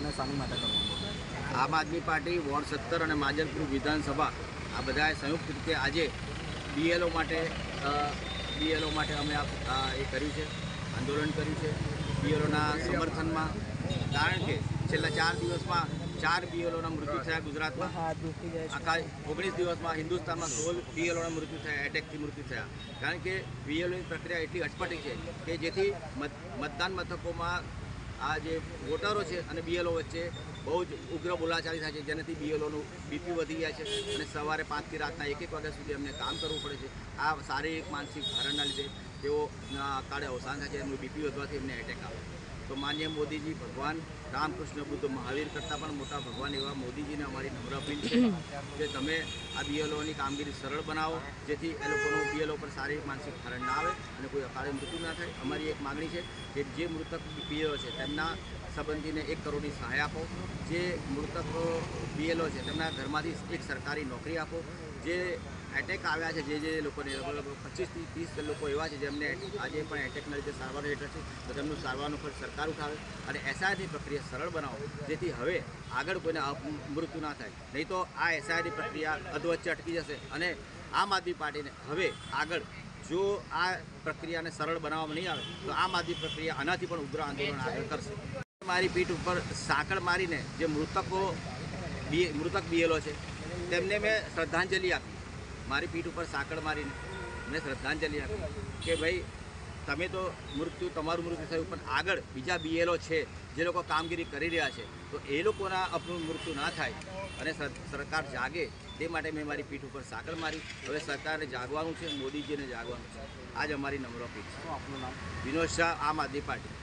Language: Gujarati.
અને શાની માટે કરવામાં? આમ આદમી પાર્ટી વોર્ડ 17 અને માજલપુર વિધાનસભા આ બધાએ સંયુક્ત રીતે આજે બીએલઓ માટે અમે એ કર્યું છે, આંદોલન કર્યું છે બીએલઓના સમર્થનમાં. કારણ કે છેલ્લા 4 દિવસમાં 4 બીએલઓના મૃત્યુ થયા ગુજરાતમાં. આખા 19 દિવસમાં હિન્દુસ્તાનમાં 16 બીએલઓના મૃત્યુ થયા, એટેકથી મૃત્યુ થયા. કારણ કે બીએલઓની પ્રક્રિયા એટલી અટપટી છે કે જેથી મતદાન મથકોમાં આ જે વોટરો છે અને બીએલઓ વચ્ચે બહુ જ ઉગ્ર બોલાચાલી થાય છે, જેનાથી બીએલઓનું બીપી વધી જાય છે અને સવારે 5થી રાતના 1-1 વાગ્યા સુધી અમને કામ કરવું પડે છે. આ શારીરિક માનસિક ભારણના લીધે તેઓ કાળે અવસાન થાય છે, એમનું બીપી વધવાથી એમને એટેક આવે. તો માન્ય મોદીજી ભગવાન રામકૃષ્ણ બુદ્ધ મહાવીર કરતાં પણ મોટા ભગવાન એવા મોદીજીને અમારી નમ્ર અપીલ છે કે તમે આ બીએલઓની કામગીરી સરળ બનાવો, જેથી એ લોકોનું બીએલઓ પર શારીરિક માનસિક ભારણ ના આવે અને કોઈ અકાળે મૃત્યુ ના થાય. અમારી એક માગણી છે કે જે મૃતક બીએલઓ છે તેમના સંબંધીને 1 કરોડની સહાય આપો. જે મૃતક બીએલઓ છે તેમના ઘરમાંથી એક સરકારી નોકરી આપો. જે એટેક આવ્યા છે જે લોકોને 25 થી 30 લોકો એવા છે જેમને આજે પણ એટેકના લીધે સારવાર હેઠળ છે, તો તેમનું સારવારનો ખર્ચ સરકાર ઉઠાવે અને એસઆઈઆરની પ્રક્રિયા સરળ બનાવો, જેથી હવે આગળ કોઈને મૃત્યુ ના થાય. નહીં તો આ એસઆઈઆરની પ્રક્રિયા અધવચ્ચે અટકી જશે અને આમ આદમી પાર્ટીને હવે આગળ જો આ પ્રક્રિયાને સરળ બનાવવામાં નહીં આવે તો આમ આદમી પ્રક્રિયા આનાથી પણ ઉગ્ર આંદોલન આગળ કરશે. મારી પીઠ ઉપર સાંકળ મારીને જે મૃતક બીએલઓ છે તેમને મેં શ્રદ્ધાંજલિ આપી. મારી પીઠ ઉપર સાંકળ મારીને મેં શ્રદ્ધાંજલિ આપી કે ભાઈ તમે તો તમારું મૃત્યુ થયું, પણ આગળ બીજા બીએલઓ છે જે લોકો કામગીરી કરી રહ્યા છે, તો એ લોકોના આપણું મૃત્યુ ના થાય અને સરકાર જાગે તે માટે મેં મારી પીઠ ઉપર સાંકળ મારી. હવે સરકારને જાગવાનું છે, મોદીજીને જાગવાનું છે. આજ અમારી નમ્ર અપીલ છે. આપનું નામ? વિનોદ શાહ, આમ આદમી પાર્ટી.